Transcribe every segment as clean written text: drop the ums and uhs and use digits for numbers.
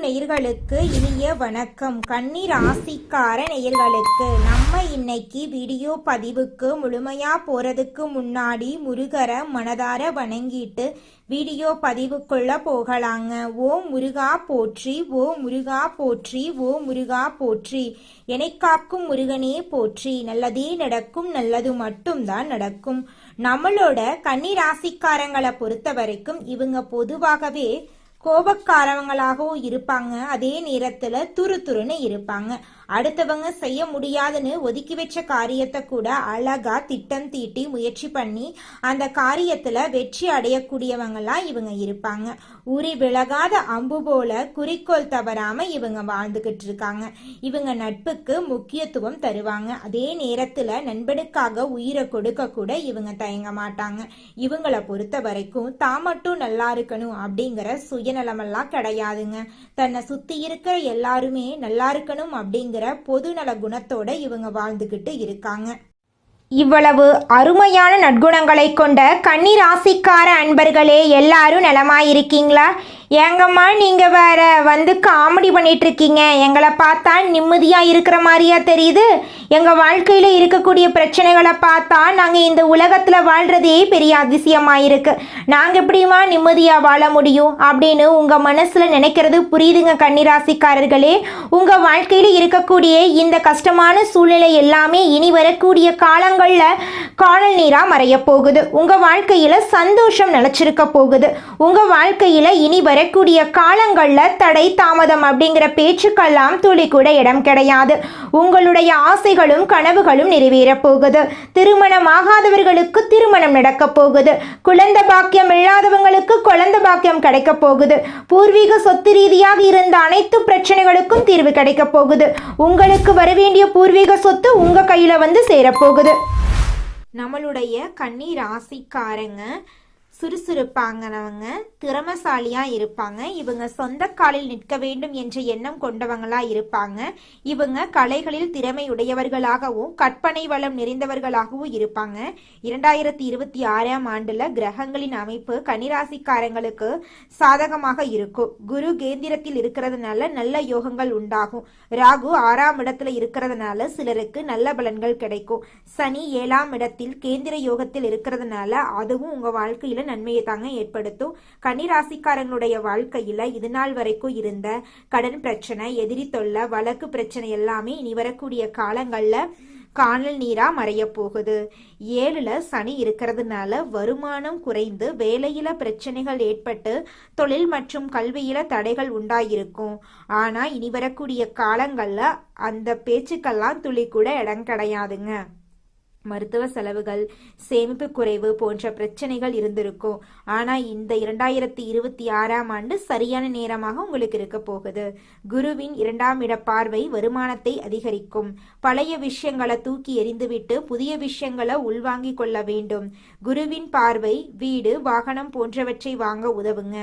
நேயர்களுக்கு இனிய வணக்கம். கன்னி ராசிக்கார நேயர்களுக்கு நம்ம இன்னைக்கு வீடியோ பதிவுக்கு முழுமையா போறதுக்கு முன்னாடி முருகரை மனதார வணங்கிட்டு வீடியோ பதிவுக்குள்ள போகலாங்க. ஓ முருகா போற்றி, ஓ முருகா போற்றி, ஓ முருகா போற்றி, என்னை காக்கும் முருகனே போற்றி. நல்லதே நடக்கும், நல்லது மட்டும்தான் நடக்கும். நம்மளோட கன்னி ராசிக்காரங்களை பொறுத்த வரைக்கும் இவங்க பொதுவாகவே கோபக்காரவங்களாகவும் இருப்பாங்க. அதே நேரத்துல துருதுருன்னு இருப்பாங்க. அடுத்தவங்க செய்ய முடியாதுன்னு ஒதுக்கி வச்ச காரியத்தை கூட அழகா திட்டம் தீட்டி முயற்சி பண்ணி அந்த காரியத்துல வெற்றி அடையக்கூடியவங்களாம் இவங்க இருப்பாங்க. உரி விலகாத அம்பு போல குறிக்கோள் தவறாம இவங்க வாழ்ந்துகிட்டு இருக்காங்க. இவங்க நட்புக்கு முக்கியத்துவம் தருவாங்க. அதே நேரத்துல நண்பனுக்காக உயிரை கொடுக்க கூட இவங்க தயங்க மாட்டாங்க. இவங்களை பொறுத்த வரைக்கும் தான் மட்டும் நல்லா இருக்கணும் அப்படிங்கிற சுயநலமெல்லாம் கிடையாதுங்க. தன்னை சுத்தி இருக்கிற எல்லாருமே நல்லா இருக்கணும் அப்படிங்கிற பொதுநல குணத்தோட இவங்க வாழ்ந்துகிட்டு இருக்காங்க. இவ்வளவு அருமையான நற்குணங்களை கொண்ட கன்னி ராசிக்கார அன்பர்களே, எல்லாரும் நலமாயிருக்கீங்களா? ஏங்கம்மா நீங்க வேற வந்து காமெடி பண்ணிட்டு இருக்கீங்க, எங்களை பார்த்தா நிம்மதியா இருக்கிற மாதிரியா தெரியுது? எங்க வாழ்க்கையில இருக்கக்கூடிய பிரச்சனைகளை பார்த்தா நாங்க இந்த உலகத்துல வாழ்றதே பெரிய அதிசயமா இருக்கு. நாங்க எப்படிமா நிம்மதியா வாழ முடியும் அப்படின்னு உங்க மனசுல நினைக்கிறது புரியுதுங்க கன்னிராசிக்காரர்களே. உங்க வாழ்க்கையில இருக்கக்கூடிய இந்த கஷ்டமான சூழ்நிலை எல்லாமே இனி வரக்கூடிய காலங்கள்ல காணல் நீரா மறைய போகுது. உங்க வாழ்க்கையில சந்தோஷம் நிலைச்சிருக்க போகுது. உங்க வாழ்க்கையில இனி வரக்கூடிய காலங்கள்ல தடை தாமதம் அப்படிங்கிற பேச்சுக்கெல்லாம் துளி கூட இடம் கிடையாது. உங்களுடைய ஆசைகளும் கனவுகளும் நிறைவேற போகுது. திருமணமாகாதவர்களுக்கு திருமணம் நடக்க போகுது. குழந்தை பாக்கியம் இல்லாதவங்களுக்கு குழந்தை பாக்கியம் கிடைக்க போகுது. பூர்வீக சொத்து ரீதியாக இருந்த அனைத்து பிரச்சனைகளுக்கும் தீர்வு கிடைக்க போகுது. உங்களுக்கு வர வேண்டிய பூர்வீக சொத்து உங்க கையில வந்து சேரப்போகுது. நம்மளுடைய கன்னி ராசிக்காரங்க சுறுசுறுப்பாங்கனவங்க, திறமசாலியா இருப்பாங்க. இவங்க சொந்த காலில் நிற்க வேண்டும் என்ற எண்ணம் கொண்டவங்களா இருப்பாங்க. இவங்க கலைகளில் திறமையுடையவர்களாகவும் கற்பனை வளம் நிறைந்தவர்களாகவும் இருப்பாங்க. 2026ஆம் ஆண்டுல கிரகங்களின் அமைப்பு கன்னிராசிக்காரங்களுக்கு சாதகமாக இருக்கும். குரு கேந்திரத்தில் இருக்கிறதுனால நல்ல யோகங்கள் உண்டாகும். ராகு 6ஆம் இடத்துல இருக்கிறதுனால சிலருக்கு நல்ல பலன்கள் கிடைக்கும். சனி 7ஆம் இடத்தில் கேந்திர யோகத்தில் இருக்கிறதுனால அதுவும் உங்க வாழ்க்கையில நன்மையை தாங்க ஏற்படுத்தும். கன்னிராசிக்காரங்களுடைய வாழ்க்கையில இது நாள் வரைக்கும் இருந்த கடன் பிரச்சனை, எதிரி தொல்லை, வழக்கு பிரச்சனை எல்லாமே இனி வரக்கூடிய காலங்கள்ல காணல் நீரா மறைய போகுது. 7ல சனி இருக்கிறதுனால வருமானம் குறைந்து வேலையில பிரச்சனைகள் ஏற்பட்டு தொழில் மற்றும் கல்வியில தடைகள் உண்டாயிருக்கும். ஆனா இனி வரக்கூடிய காலங்கள்ல அந்த பேச்சுக்கெல்லாம் துளி கூட இடம் கிடையாதுங்க. மருத்துவ செலவுகள், சேமிப்பு குறைவு போன்ற பிரச்சனைகள் இருந்திருக்கும். ஆனா இந்த 2026ஆம் ஆண்டு சரியான நேரமாக உங்களுக்கு இருக்க போகுது. குருவின் 2ஆம் இட பார்வை வருமானத்தை அதிகரிக்கும். பழைய விஷயங்களை தூக்கி எறிந்துவிட்டு புதிய விஷயங்களை உள்வாங்கிக் கொள்ள வேண்டும். குருவின் பார்வை வீடு, வாகனம் போன்றவற்றை வாங்க உதவுங்க.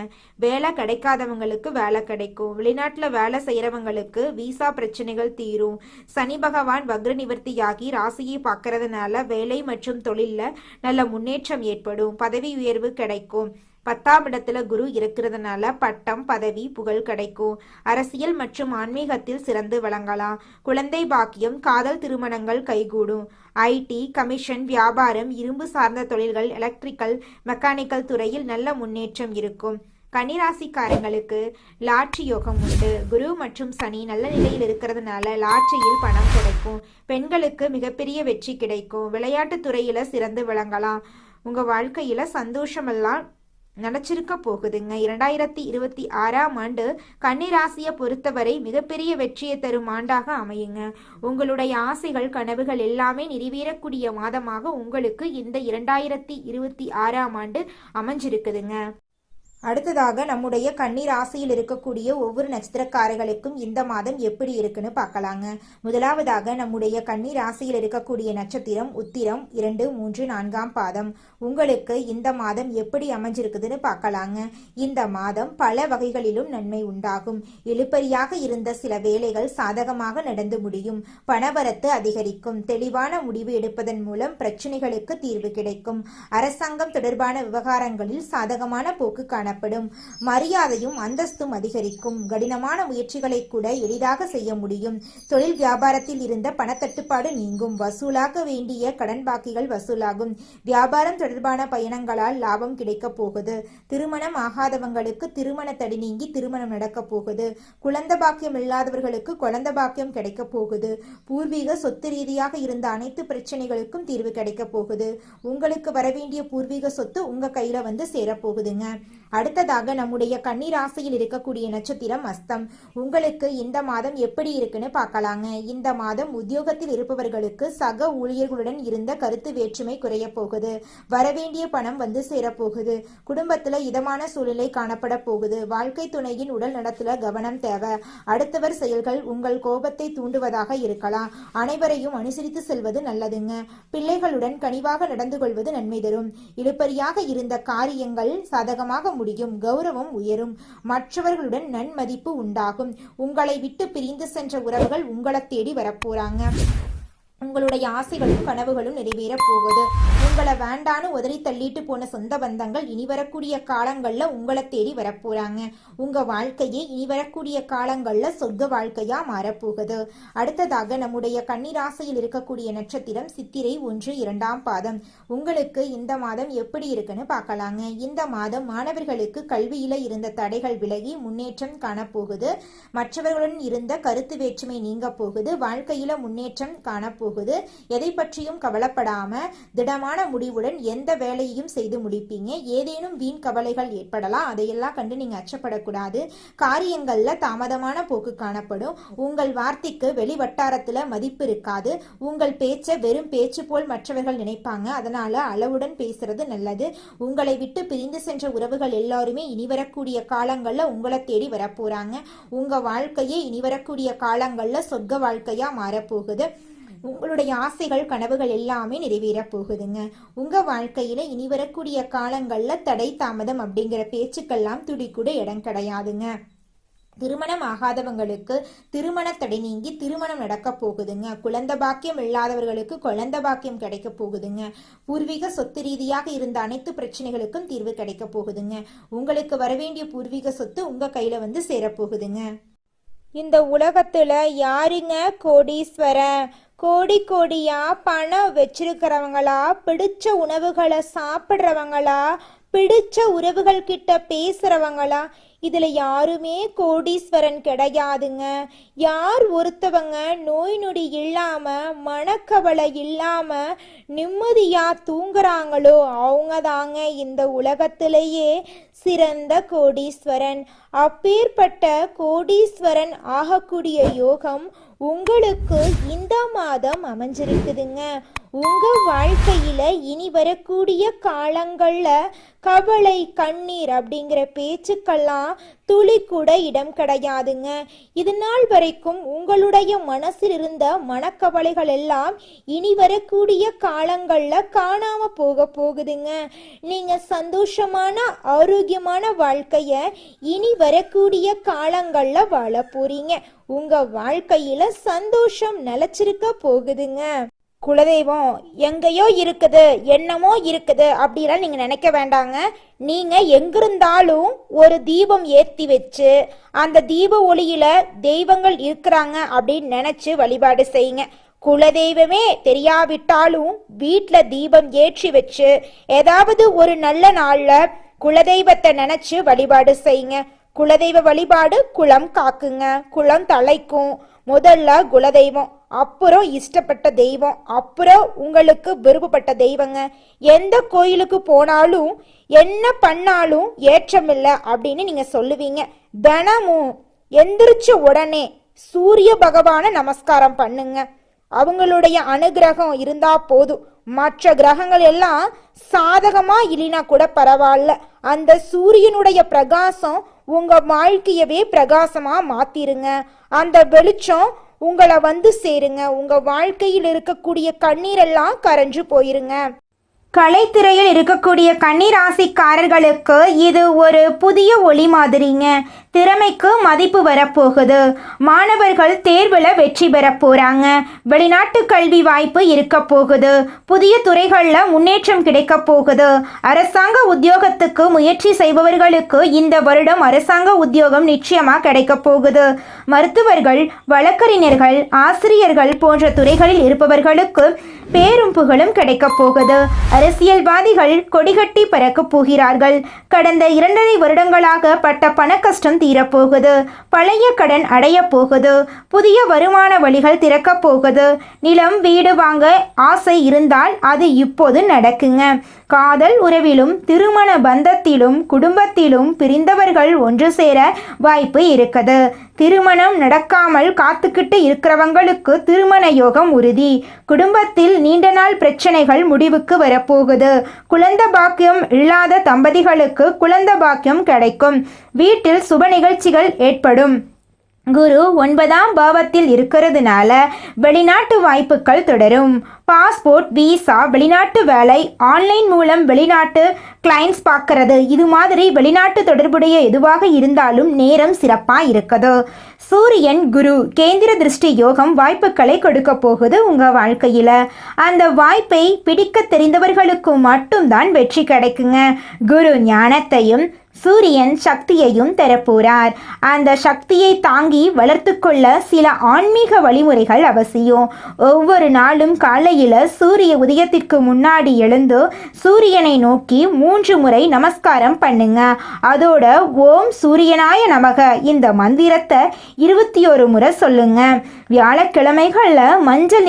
வேலை கிடைக்காதவங்களுக்கு வேலை கிடைக்கும். வெளிநாட்டுல வேலை செய்யறவங்களுக்கு விசா பிரச்சனைகள் தீரும். சனி பகவான் வக்ர நிவர்த்தியாகி ராசியை பார்க்கறதுனால வேலை மற்றும் தொழில்ல நல்ல முன்னேற்றம் ஏற்படும். பதவி உயர்வு கிடைக்கும். 10ஆம் இடத்துல குரு இருக்கிறதுனால பட்டம், பதவி, புகழ் கிடைக்கும். அரசியல் மற்றும் ஆன்மீகத்தில் சிறந்து விளங்கலாம். குழந்தை பாக்கியம், காதல் திருமணங்கள் கைகூடும். ஐடி, கமிஷன், வியாபாரம், இரும்பு சார்ந்த தொழில்கள், எலக்ட்ரிக்கல், மெக்கானிக்கல் துறையில் நல்ல முன்னேற்றம் இருக்கும். கன்னிராசிக்காரங்களுக்கு லாட்ரி யோகம் உண்டு. குரு மற்றும் சனி நல்ல நிலையில் இருக்கிறதுனால லாட்ரியில் பணம் கிடைக்கும். பெண்களுக்கு மிகப்பெரிய வெற்றி கிடைக்கும். விளையாட்டு துறையில சிறந்து விளங்கலாம். உங்க வாழ்க்கையில சந்தோஷமெல்லாம் நினைச்சிருக்க போகுதுங்க. 2026ஆம் ஆண்டு கன்னிராசியை பொறுத்தவரை மிகப்பெரிய வெற்றியை தரும் ஆண்டாக அமையுங்க. உங்களுடைய ஆசைகள், கனவுகள் எல்லாமே நிறைவேறக்கூடிய மாதமாக உங்களுக்கு இந்த 2026ஆம் ஆண்டு அமைஞ்சிருக்குதுங்க. அடுத்ததாக நம்முடைய கன்னி ராசியில் இருக்கக்கூடிய ஒவ்வொரு நட்சத்திரக்காரர்களுக்கும் இந்த மாதம் எப்படி இருக்குன்னு பார்க்கலாங்க. முதலாவதாக நம்முடைய கன்னி ராசியில் இருக்கக்கூடிய நட்சத்திரம் உத்திரம் 2, 3, 4ஆம் பாதம். உங்களுக்கு இந்த மாதம் எப்படி அமைஞ்சிருக்குதுன்னு பார்க்கலாங்க. இந்த மாதம் பல வகைகளிலும் நன்மை உண்டாகும். இழுபறியாக இருந்த சில வேலைகள் சாதகமாக நடந்து முடியும். பணவரத்து அதிகரிக்கும். தெளிவான முடிவு எடுப்பதன் மூலம் பிரச்சனைகளுக்கு தீர்வு கிடைக்கும். அரசாங்கம் தொடர்பான விவகாரங்களில் சாதகமான போக்கு காண காணப்படும். மரியாதையும் அந்தஸ்தும் அதிகரிக்கும். கடினமான முயற்சிகளை கூட எளிதாக செய்ய முடியும். தொழில் வியாபாரத்தில் இருந்த பணத்தட்டுப்பாடு நீங்கும். வசூலாக்க வேண்டிய கடன் பாக்கிகள் வசூலாகும். வியாபாரம் தொடர்பான பயணங்களால் லாபம் கிடைக்கப் போகுது. திருமணம் ஆகாதவங்களுக்கு திருமண தடை நீங்கி திருமணம் நடக்கப் போகுது. குழந்தை பாக்கியம் இல்லாதவர்களுக்கு குழந்தை பாக்கியம் கிடைக்க போகுது. பூர்வீக சொத்து ரீதியாக இருந்த அனைத்து பிரச்சனைகளுக்கும் தீர்வு கிடைக்க போகுது. உங்களுக்கு வரவேண்டிய பூர்வீக சொத்து உங்க கையில வந்து சேரப்போகுதுங்க. அடுத்ததாக நம்முடைய கன்னி ராசியில் இருக்கக்கூடிய நட்சத்திரம் அஸ்தம். உங்களுக்கு இந்த மாதம் எப்படி இருக்குன்னு பார்க்கலாங்க. இந்த மாதம் உத்தியோகத்தில் இருப்பவர்களுக்கு சக ஊழியர்களுடன் இருந்த கருத்து வேற்றுமை குறைய போகுது. வரவேண்டிய பணம் வந்து சேரப்போகுது. குடும்பத்துல இதமான சூழ்நிலை காணப்பட போகுது. வாழ்க்கை துணையின் உடல் நலத்துல கவனம் தேவை. அடுத்தவர் செயல்கள் உங்கள் கோபத்தை தூண்டுவதாக இருக்கலாம். அனைவரையும் அனுசரித்து செல்வது நல்லதுங்க. பிள்ளைகளுடன் கனிவாக நடந்து கொள்வது நன்மை தரும். இழுபறியாக இருந்த காரியங்கள் சாதகமாக முடியும். கௌரவம் உயரும். மற்றவர்களுடன் நன்மதிப்பு உண்டாகும். உங்களை விட்டு பிரிந்து சென்ற உறவுகள் உங்களை தேடி வரப்போறாங்க. உங்களுடைய ஆசைகளும் கனவுகளும் நிறைவேற போகுது. உங்களை வேண்டான்னு உதறி தள்ளிட்டு போன சொந்த பந்தங்கள் இனி வரக்கூடிய காலங்கள்ல உங்களை தேடி வரப்போறாங்க. உங்க வாழ்க்கையே இனி வரக்கூடிய காலங்கள்ல சொர்க்க வாழ்க்கையா மாறப்போகுது. அடுத்ததாக நம்முடைய கன்னிராசியில் இருக்கக்கூடிய நட்சத்திரம் சித்திரை 1, 2ஆம் பாதம். உங்களுக்கு இந்த மாதம் எப்படி இருக்குன்னு பார்க்கலாங்க. இந்த மாதம் மாணவர்களுக்கு கல்வியில இருந்த தடைகள் விலகி முன்னேற்றம் காணப்போகுது. மற்றவர்களுடன் இருந்த கருத்து வேற்றுமை நீங்க போகுது. வாழ்க்கையில முன்னேற்றம் காணப்போகுது. எதை பற்றியும் கவலைப்படாம திடமான முடிவுடன் எந்த வேலையையும் செய்து முடிப்பீங்க. ஏதேனும் வீண் கவலைகள் ஏற்படலாம். அதையெல்லாம் கண்டு நீங்க அச்சப்படக்கூடாது. காரியங்கள்ல தாமதமான போக்கு காணப்படும். உங்கள் வார்த்தைக்கு வெளி வட்டாரத்துல மதிப்பு இருக்காது. உங்கள் பேச்சை வெறும் பேச்சு போல் மற்றவர்கள் நினைப்பாங்க. அதனால அளவுடன் பேசுறது நல்லது. உங்களை விட்டு பிரிந்து சென்ற உறவுகள் எல்லாருமே இனி வரக்கூடிய காலங்கள்ல உங்களை தேடி வரப்போறாங்க. உங்க வாழ்க்கையே இனி வரக்கூடிய காலங்கள்ல சொர்க்க வாழ்க்கையா மாறப்போகுது. உங்களுடைய ஆசைகள் கனவுகள் எல்லாமே நிறைவேற போகுதுங்க. உங்க வாழ்க்கையில இனி வரக்கூடிய காலங்கள்ல தடை தாமதம் அப்படிங்கிற பேச்சுக்கெல்லாம் துடி கூட இடம் கிடையாதுங்க. திருமணம் ஆகாதவங்களுக்கு திருமண தடை நீங்கி திருமணம் நடக்க போகுதுங்க. குழந்தை பாக்கியம் இல்லாதவர்களுக்கு குழந்தை பாக்கியம் கிடைக்க போகுதுங்க. பூர்வீக சொத்து ரீதியாக இருந்த அனைத்து பிரச்சனைகளுக்கும் தீர்வு கிடைக்க போகுதுங்க. உங்களுக்கு வரவேண்டிய பூர்வீக சொத்து உங்க கையில வந்து சேரப்போகுதுங்க. இந்த உலகத்துல யாருங்க கோடீஸ்வரன்? கோடி கோடியா பணம் வச்சிருக்கிறவங்களா, பிடிச்ச உணவுகளை சாப்பிட்றவங்களா, பிடிச்ச உறவுகள் கிட்ட பேசுறவங்களா? இதுல யாருமே கோடீஸ்வரன் கிடையாதுங்க. யார் ஒருத்தவங்க நோய் நொடி இல்லாம மனக்கவலை இல்லாம நிம்மதியா தூங்குறாங்களோ அவங்க தாங்க இந்த உலகத்திலேயே சிறந்த கோடீஸ்வரன். அப்பேற்பட்ட கோடீஸ்வரன் ஆகக்கூடிய யோகம் உங்களுக்கு இந்த மாதம் அமைஞ்சிருக்குதுங்க. உங்க வாழ்க்கையில இனி வரக்கூடிய காலங்கள்ல கவலை கண்ணீர் அப்படிங்கிற பேச்சுக்கெல்லாம் துளி கூட இடம் கிடையாதுங்க. இது நாள் வரைக்கும் உங்களுடைய மனசில் இருந்த மனக்கவலைகள் எல்லாம் இனி வரக்கூடிய காலங்கள்ல காணாம போக போகுதுங்க. நீங்க சந்தோஷமான ஆரோக்கியமான வாழ்க்கைய இனி வரக்கூடிய காலங்கள்ல வாழ போறீங்க. உங்க வாழ்க்கையில சந்தோஷம் நிலைச்சிருக்க போகுதுங்க. குலதெய்வம் எங்கேயோ இருக்குது, என்னமோ இருக்குது அப்படிலாம் நீங்க நினைக்க வேண்டாங்க. நீங்க எங்கிருந்தாலும் ஒரு தீபம் ஏற்றி வச்சு அந்த தீப ஒளியில தெய்வங்கள் இருக்கிறாங்க அப்படின்னு நினைச்சு வழிபாடு செய்யுங்க. குலதெய்வமே தெரியாவிட்டாலும் வீட்டுல தீபம் ஏற்றி வச்சு ஏதாவது ஒரு நல்ல நாள்ல குலதெய்வத்தை நினைச்சு வழிபாடு செய்யுங்க. குலதெய்வ வழிபாடு குலம் காக்குங்க, குலம் தலைக்கும். முதல்ல குலதெய்வம், அப்புறம் இஷ்டப்பட்ட தெய்வம், அப்புறம் உங்களுக்கு விருப்பப்பட்ட தெய்வங்க. எந்த கோயிலுக்கு போனாலும் என்ன பண்ணாலும் ஏற்றமில்லை அப்படின்னு நீங்க சொல்லுவீங்க. தினமும் எந்திரிச்ச உடனே சூரிய பகவான நமஸ்காரம் பண்ணுங்க. அவங்களுடைய அனுகிரகம் இருந்தா போதும். மற்ற கிரகங்கள் எல்லாம் சாதகமா இல்லைனா கூட பரவாயில்ல, அந்த சூரியனுடைய பிரகாசம் உங்க வாழ்க்கையவே பிரகாசமா மாத்திருங்க. அந்த வெளிச்சம் உங்களை வந்து சேருங்க. உங்க வாழ்க்கையில் இருக்கக்கூடிய கண்ணீரெல்லாம் கரைஞ்சு போயிருங்க. கலைத்துறையில் இருக்கக்கூடிய கன்னி ராசிக்காரர்களுக்கு இது ஒரு புதிய ஒளி மாதிரிங்க. திறமைக்கு மதிப்பு வரப்போகுது. மாணவர்கள் தேர்வுல வெற்றி பெற போறாங்க. வெளிநாட்டு கல்வி வாய்ப்பு இருக்க போகுது. புதிய துறைகள்ல முன்னேற்றம் கிடைக்க போகுது. அரசாங்க உத்தியோகத்துக்கு முயற்சி செய்பவர்களுக்கு இந்த வருடம் அரசாங்க உத்தியோகம் நிச்சயமா கிடைக்க போகுது. மருத்துவர்கள், வழக்கறிஞர்கள், ஆசிரியர்கள் போன்ற துறைகளில் இருப்பவர்களுக்கு பேரும் புகழும் கிடைக்க போகுது. அரசியல்வாதிகள் கொடிகட்டி பறக்க போகிறார்கள். கடந்த 2.5 வருடங்களாக பட்ட பண கஷ்டம் தீரப்போகுது. பழைய கடன் அடைய போகுது. புதிய வருமான வழிகள் திறக்க போகுது. நிலம், வீடு வாங்க ஆசை இருந்தால் அது இப்போது நடக்குங்க. காதல் உறவிலும் திருமண பந்தத்திலும் குடும்பத்திலும் பிரிந்தவர்கள் ஒன்று சேர வாய்ப்பு இருக்குது. திருமணம் நடக்காமல் காத்துக்கிட்டு இருக்கிறவங்களுக்கு திருமண யோகம் உறுதி. குடும்பத்தில் நீண்ட நாள் பிரச்சனைகள் முடிவுக்கு வரப்போகுது. குழந்தை பாக்கியம் இல்லாத தம்பதிகளுக்கு குழந்தை பாக்கியம் கிடைக்கும். வீட்டில் சுப நிகழ்ச்சிகள் ஏற்படும். குரு 9ஆம் பாவத்தில் இருக்கிறதுனால வெளிநாட்டு வாய்ப்புகள் தொடரும். பாஸ்போர்ட், விசா, வெளிநாட்டு வேலை, ஆன்லைன் மூலம் வெளிநாட்டு கிளைண்ட்ஸ் பார்க்கறது, இது மாதிரி வெளிநாட்டு தொடர்புடைய எதுவாக இருந்தாலும் நேரம் சிறப்பாக இருக்குது. சூரியன், குரு கேந்திர திருஷ்டி யோகம் வாய்ப்புகளை கொடுக்க போகுது உங்கள் வாழ்க்கையில். அந்த வாய்ப்பை பிடிக்க தெரிந்தவர்களுக்கு மட்டும்தான் வெற்றி கிடைக்குங்க. குரு ஞானத்தையும் சூரியன் சக்தியையும் தரப்போறார். அந்த சக்தியை தாங்கி வளர்த்து கொள்ள சில ஆன்மீக வழிமுறைகள் அவசியம். ஒவ்வொரு நாளும் காலையில் சூரிய உதயத்திற்கு முன்னாடி எழுந்து சூரியனை நோக்கி 3 முறை நமஸ்காரம் பண்ணுங்க. அதோட ஓம் சூரியனாய நமக இந்த மந்திரத்தை 21 முறை சொல்லுங்க. வியாழக்கிழமைகளில் மஞ்சள்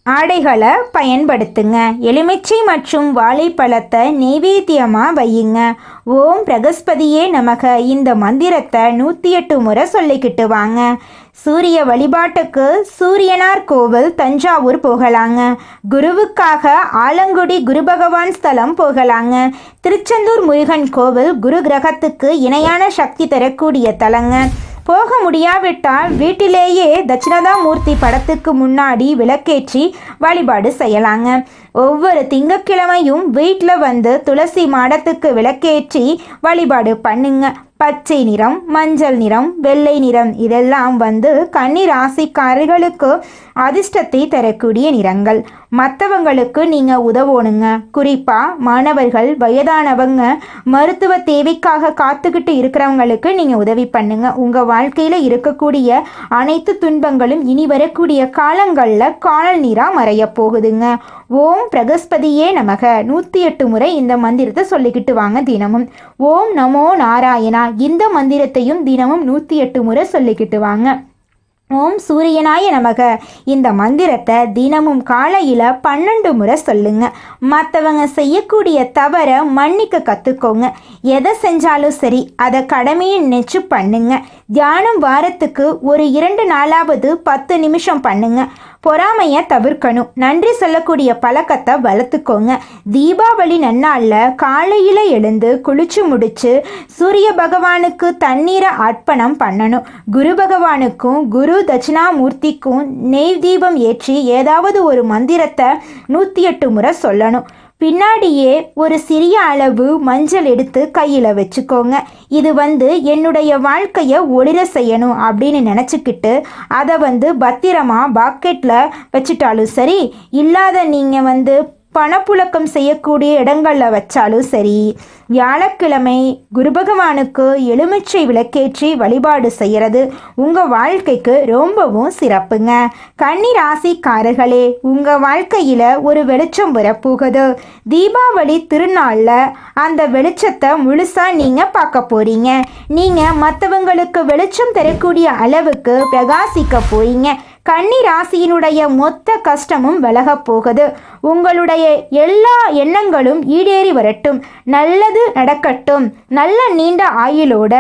ஆடைகளை பயன்படுத்துங்க. எலுமிச்சை மற்றும் வாழைப்பழத்தை நெய்வேத்தியமாக வையுங்க. ஓம் பிரகஸ்பதியே நமக இந்த மந்திரத்தை 108 முறை சொல்லிக்கிட்டு வாங்க. சூரிய வழிபாட்டுக்கு சூரியனார் கோவில் தஞ்சாவூர் போகலாங்க. குருவுக்காக ஆலங்குடி குரு பகவான் ஸ்தலம் போகலாங்க. திருச்செந்தூர் முருகன் கோவில் குரு கிரகத்துக்கு இணையான சக்தி தரக்கூடிய தலங்க. போக முடியாவிட்டால் வீட்டிலேயே தட்சிணாமூர்த்தி படத்துக்கு முன்னாடி விளக்கேற்றி வழிபாடு செய்யலாங்க. ஒவ்வொரு திங்கட்கிழமையும் வீட்டில் வந்து துளசி மாடத்துக்கு விளக்கேற்றி வழிபாடு பண்ணுங்க. பச்சை நிறம், மஞ்சள் நிறம், வெள்ளை நிறம் இதெல்லாம் வந்து கன்னி ராசிக்காரர்களுக்கு அதிர்ஷ்டத்தை தரக்கூடிய நிறங்கள். மற்றவங்களுக்கு நீங்கள் உதவணுங்க. குறிப்பாக மாணவர்கள், வயதானவங்க, மருத்துவ தேவைக்காக காத்துக்கிட்டு இருக்கிறவங்களுக்கு நீங்கள் உதவி பண்ணுங்க. உங்கள் வாழ்க்கையில் இருக்கக்கூடிய அனைத்து துன்பங்களும் இனி வரக்கூடிய காலங்களில் காணல் நீராக மறைய போகுதுங்க. ஓம் பிரகஸ்பதியே நமக 108 முறை இந்த மந்திரத்தை சொல்லிக்கிட்டு வாங்க தினமும். ஓம் நமோ நாராயணா இந்த மந்திரத்தையும் தினமும் 108 முறை சொல்லிக்கிட்டு வாங்க. ஓம் சூரியனாய நமக இந்த மந்திரத்தை தினமும் காலையில் 12 முறை சொல்லுங்க. மற்றவங்க செய்யக்கூடிய தவறை மன்னிக்க கற்றுக்கோங்க. எதை செஞ்சாலும் சரி அதை கடமையை நினைச்சு பண்ணுங்க. தியானம் வாரத்துக்கு ஒரு 2 நாளாவது 10 நிமிஷம் பண்ணுங்க. பொறாமையை தவிர்க்கணும். நன்றி சொல்லக்கூடிய பழக்கத்தை வளர்த்துக்கோங்க. தீபாவளி நன்னாளில் காலையில் எழுந்து குளிச்சு முடிச்சு சூரிய பகவானுக்கு தண்ணீரை அர்ப்பணம் பண்ணணும். குரு பகவானுக்கும் குரு தட்சிணாமூர்த்திக்கும் நெய் தீபம் ஏற்றி ஏதாவது ஒரு மந்திரத்தை 108 முறை சொல்லணும். பின்னாடியே ஒரு சிறிய அளவு மஞ்சள் எடுத்து கையில் வச்சுக்கோங்க. இது வந்து என்னுடைய வாழ்க்கையை ஒளிர செய்யணும் அப்படின்னு நினச்சிக்கிட்டு அதை பத்திரமா பாக்கெட்டில் வச்சுட்டாலும் சரி, இல்லாத நீங்கள் பணப்புழக்கம் செய்யக்கூடிய இடங்களில் வச்சாலும் சரி. வியாழக்கிழமை குரு பகவானுக்கு எலுமிச்சை விளக்கேற்றி வழிபாடு செய்கிறது உங்கள் வாழ்க்கைக்கு ரொம்பவும் சிறப்புங்க. கன்னி ராசிக்காரர்களே, உங்கள் வாழ்க்கையில் ஒரு வெளிச்சம் வரப்போகுது. தீபாவளி திருநாளில் அந்த வெளிச்சத்தை முழுசாக நீங்கள் பார்க்க போகிறீங்க. நீங்கள் மற்றவங்களுக்கு வெளிச்சம் தரக்கூடிய அளவுக்கு பிரகாசிக்க போறீங்க. கன்னி ராசியினுடைய மொத்த கஷ்டமும் விலகப் போகுது. உங்களுடைய எல்லா எண்ணங்களும் ஈடேறி வரட்டும். நல்லது நடக்கட்டும். நல்ல நீண்ட ஆயுளோட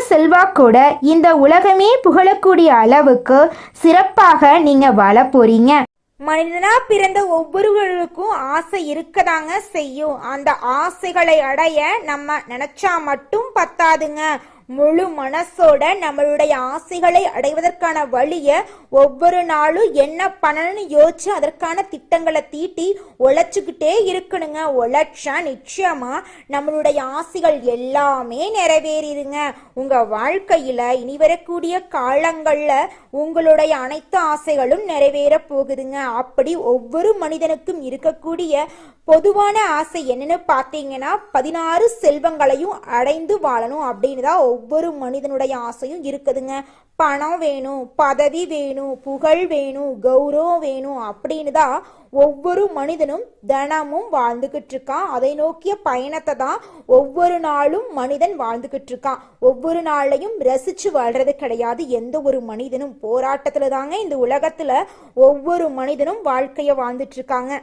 செல்வாக்கோட இந்த உலகமே புகழக்கூடிய அளவுக்கு சிறப்பாக நீங்க வாழ போறீங்க. மனிதனா பிறந்த ஒவ்வொருவருக்கும் ஆசை இருக்கதாங்க செய்யும். அந்த ஆசைகளை அடைய நம்ம நினைச்சா மட்டும் பத்தாதுங்க. முழு மனசோட நம்மளுடைய ஆசைகளை அடைவதற்கான வழியை ஒவ்வொரு நாளும் என்ன பண்ணணும்னு யோசிச்சு அதற்கான திட்டங்களை தீட்டி உழைச்சுக்கிட்டே இருக்கணுங்க. உழைச்சா நிச்சயமா நம்மளுடைய ஆசைகள் எல்லாமே நிறைவேறிடுங்க. உங்க வாழ்க்கையில இனி வரக்கூடிய காலங்கள்ல உங்களுடைய அனைத்து ஆசைகளும் நிறைவேற போகுதுங்க. அப்படி ஒவ்வொரு மனிதனுக்கும் இருக்கக்கூடிய பொதுவான ஆசை என்னன்னு பார்த்தீங்கன்னா 16 செல்வங்களையும் அடைந்து வாழணும் அப்படின்னு தான் ஒவ்வொரு மனிதனுடைய ஆசையும் இருக்குதுங்க. பணம் வேணும், பதவி வேணும், புகழ் வேணும், கௌரவம் வேணும் அப்படின்னு தான் ஒவ்வொரு மனிதனும் தினமும் வாழ்ந்துகிட்டு இருக்கான். அதை நோக்கிய பயணத்தை தான் ஒவ்வொரு நாளும் மனிதன் வாழ்ந்துகிட்டு இருக்கான். ஒவ்வொரு நாளையும் ரசிச்சு வாழ்றது கிடையாது. எந்த ஒரு மனிதனும் போராட்டத்துல தாங்க இந்த உலகத்துல ஒவ்வொரு மனிதனும் வாழ்க்கைய வாழ்ந்துட்டு இருக்காங்க.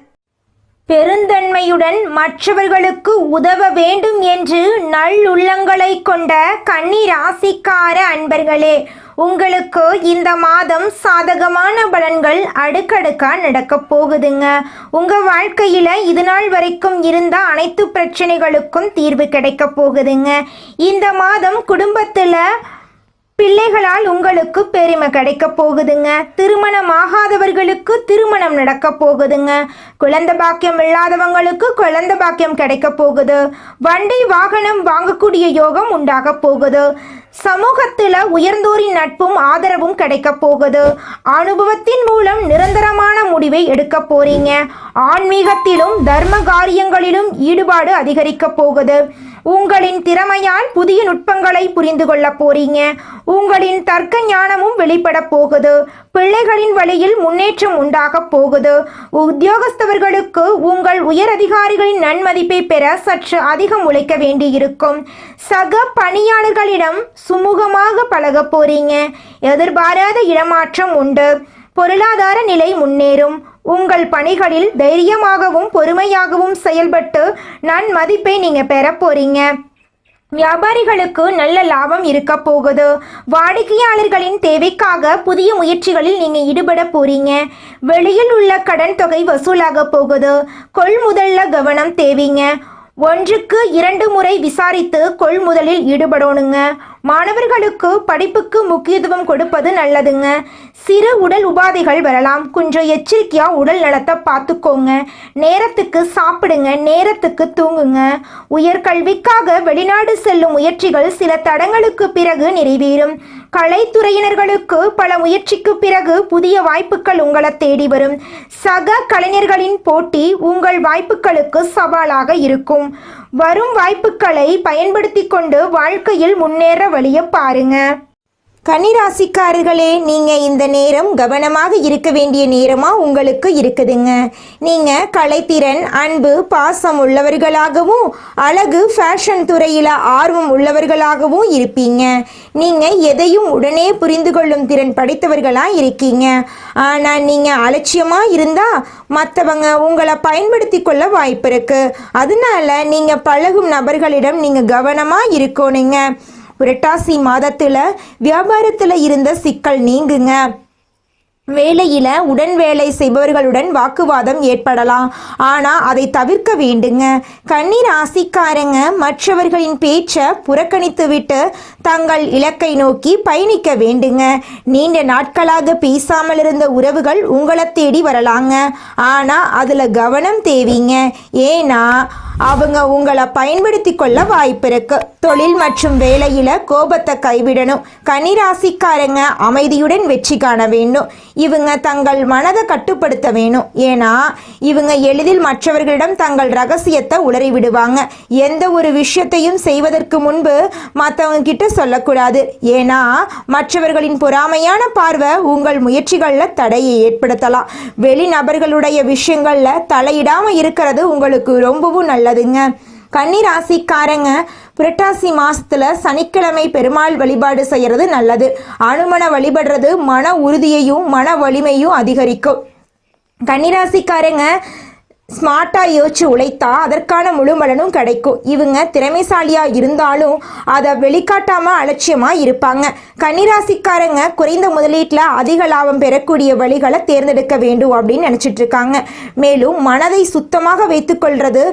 பெருந்தன்மையுடன் மற்றவர்களுக்கு உதவ வேண்டும் என்று நல்லுள்ளங்களை கொண்ட கன்னி ராசிக்கார அன்பர்களே, உங்களுக்கு இந்த மாதம் சாதகமான பலன்கள் அடுக்கடுக்கா நடக்க போகுதுங்க. உங்க வாழ்க்கையில இது நாள் வரைக்கும் இருந்த அனைத்து பிரச்சனைகளுக்கும் தீர்வு கிடைக்க போகுதுங்க. இந்த மாதம் குடும்பத்துல பிள்ளைகளால் உங்களுக்கு பெருமை கிடைக்க போகுதுங்க. திருமணம் ஆகாதவர்களுக்கு திருமணம் நடக்க போகுதுங்க. குழந்தை பாக்கியம் இல்லாதவங்களுக்கு குழந்தை பாக்கியம் கிடைக்க போகுது. வண்டி வாகனம் வாங்கக்கூடிய யோகம் உண்டாக போகுது. சமூகத்துல உயர்ந்தோரின் நட்பும் ஆதரவும் கிடைக்க போகுது. அனுபவத்தின் மூலம் நிரந்தரமான முடிவை எடுக்க போறீங்க. ஆன்மீகத்திலும் தர்ம காரியங்களிலும் ஈடுபாடு அதிகரிக்க போகுது. உங்களின் திறமையால் புதிய நுட்பங்களை புரிந்து கொள்ள போறீங்க. உங்களின் தர்க்க ஞானமும் வெளிப்பட போகுது. பிள்ளைகளின் வழியில் முன்னேற்றம் உண்டாக போகுது. உத்தியோகஸ்தவர்களுக்கு உங்கள் உயர் அதிகாரிகளின் நன்மதிப்பை பெற சற்று அதிகம் உழைக்க வேண்டியிருக்கும். சக பணியாளர்களிடம் சுமூகமாக பழக போறீங்க. எதிர்பாராத இடமாற்றம் உண்டு. பொருளாதார நிலை முன்னேறும். உங்கள் பணிகளில் தைரியமாகவும் பொறுமையாகவும் செயல்பட்டு நன்மதிப்பை நீங்க பெற போறீங்க. வியாபாரிகளுக்கு நல்ல லாபம் இருக்க போகுது. வாடிக்கையாளர்களின் தேவைக்காக புதிய முயற்சிகளில் நீங்க ஈடுபட போறீங்க. வெளியில் உள்ள கடன் தொகை வசூலாக போகுது. கொள்முதல்ல கவனம் தேவைங்க. 1க்கு 2 முறை விசாரித்து கொள்முதலில் ஈடுபடணுங்க. மாணவர்களுக்கு படிப்புக்கு முக்கியத்துவம் கொடுப்பது நல்லதுங்க. சிறு உடல் உபாதைகள் வரலாம். கொஞ்சம் எச்சரிக்கையா உடல் நலத்தை பார்த்துக்கோங்க. நேரத்துக்கு சாப்பிடுங்க, நேரத்துக்கு தூங்குங்க. உயர்கல்விக்காக வெளிநாடு செல்லும் முயற்சிகள் சில தடங்களுக்கு பிறகு நிறைவேறும். கலைத்துறையினர்களுக்கு பல முயற்சிக்கு பிறகு புதிய வாய்ப்புகள் உங்களை தேடி வரும். சக கலைஞர்களின் போட்டி உங்கள் வாய்ப்புகளுக்கு சவாலாக இருக்கும். வரும் வாய்ப்புகளை பயன்படுத்தி கொண்டு வாழ்க்கையில் முன்னேற வழிய பாருங்க. கன்னிராசிக்காரர்களே, நீங்கள் இந்த நேரம் கவனமாக இருக்க வேண்டிய நேரமாக உங்களுக்கு இருக்குதுங்க. நீங்கள் கலைத்திறன், அன்பு, பாசம் உள்ளவர்களாகவும் அழகு, ஃபேஷன் துறையில் ஆர்வம் உள்ளவர்களாகவும் இருப்பீங்க. நீங்கள் எதையும் உடனே புரிந்து கொள்ளும் திறன் படைத்தவர்களாக இருக்கீங்க. ஆனால் நீங்கள் அலட்சியமாக இருந்தால் மற்றவங்க உங்களை பயன்படுத்தி கொள்ள வாய்ப்பு இருக்குது. அதனால நீங்கள் பழகும் நபர்களிடம் நீங்கள் கவனமாக இருக்கணுங்க. புரட்டாசி மாதத்தில் வியாபாரத்தில் இருந்த சிக்கல் நீங்குங்க. வேலையில் உடன் வேலை செய்பவர்களுடன் வாக்குவாதம் ஏற்படலாம். ஆனால் அதை தவிர்க்க வேண்டுங்க. கன்னி ராசிக்காரங்க மற்றவர்களின் பேச்சை புறக்கணித்து விட்டு தங்கள் இலக்கை நோக்கி பயணிக்க வேண்டுங்க. நீண்ட நாட்களாக பேசாமல் இருந்த உறவுகள் உங்களை தேடி வரலாங்க. ஆனால் அதில் கவனம் தேவைங்க. ஏன்னா அவங்க உங்களை பயன்படுத்தி கொள்ள வாய்ப்பு இருக்கு. தொழில் மற்றும் வேலையில கோபத்தை கைவிடணும். கன்னிராசிக்காரங்க அமைதியுடன் வெற்றி காண வேண்டும். இவங்க தங்கள் மனதை கட்டுப்படுத்த வேணும். ஏன்னா இவங்க எளிதில் மற்றவர்களிடம் தங்கள் ரகசியத்தை உளறி விடுவாங்க. எந்த ஒரு விஷயத்தையும் செய்வதற்கு முன்பு மற்றவங்க கிட்ட சொல்லக்கூடாது. ஏன்னா மற்றவர்களின் பொறாமையான பார்வை உங்கள் முயற்சிகளில் தடையை ஏற்படுத்தலாம். வெளிநபர்களுடைய விஷயங்கள்ல தலையிடாம இருக்கிறது உங்களுக்கு ரொம்பவும் நல்லதுங்க. கன்னி ராசிக்காரங்க புரட்டாசி மாசத்துல சனிக்கிழமை பெருமாள் வழிபாடு செய்யறது நல்லது. அனுமனை வழிபடுறது மன உறுதியையும் மன வலிமையும் அதிகரிக்கும். கன்னிராசிக்காரங்க ஸ்மார்ட்டாக யோசிச்சு உழைத்தா அதற்கான முழு பலனும் கிடைக்கும். இவங்க திறமைசாலியாக இருந்தாலும் அதை வெளிக்காட்டாமல் அலட்சியமாக இருப்பாங்க. கன்னிராசிக்காரங்க குறைந்த முதலீட்டில் அதிக லாபம் பெறக்கூடிய வழிகளை தேர்ந்தெடுக்க வேண்டும் அப்படின்னு நினச்சிட்டு இருக்காங்க. மேலும் மனதை சுத்தமாக வைத்துக்கொள்வது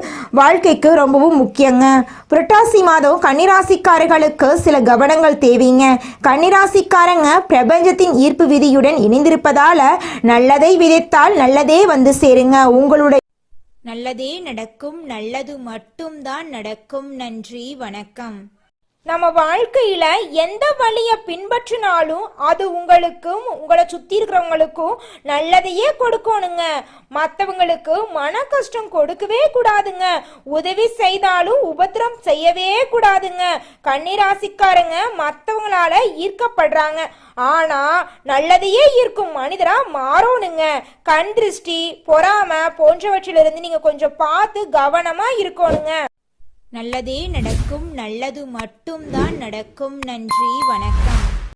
வாழ்க்கைக்கு ரொம்பவும் முக்கியங்க. புரட்டாசி மாதம் கன்னிராசிக்காரர்களுக்கு சில கவனங்கள் தேவைங்க. கன்னிராசிக்காரங்க பிரபஞ்சத்தின் ஈர்ப்பு விதியுடன் இணைந்திருப்பதால நல்லதை விதைத்தால் நல்லதே வந்து சேருங்க. உங்களுடைய நல்லதே நடக்கும், நல்லது மட்டும்தான் நடக்கும். நன்றி, வணக்கம். நம்ம வாழ்க்கையில எந்த வழியை பின்பற்றினாலும் அது உங்களுக்கும் உங்களை சுத்தி இருக்கிறவங்களுக்கும் நல்லதையே கொடுக்கணுங்க. மற்றவங்களுக்கு மன கஷ்டம் கொடுக்கவே கூடாதுங்க. உதவி செய்தாலும் உபத்திரம் செய்யவே கூடாதுங்க. கன்னிராசிக்காரங்க மற்றவங்களால ஈர்க்கப்படுறாங்க, ஆனா நல்லதையே ஈர்க்கும் மனிதரா மாறணுங்க. கண் திருஷ்டி, பொறாமை போன்றவற்றிலிருந்து நீங்க கொஞ்சம் பார்த்து கவனமா இருக்கணுங்க. நல்லதே நடக்கும், நல்லது மட்டும்தான் நடக்கும். நன்றி, வணக்கம்.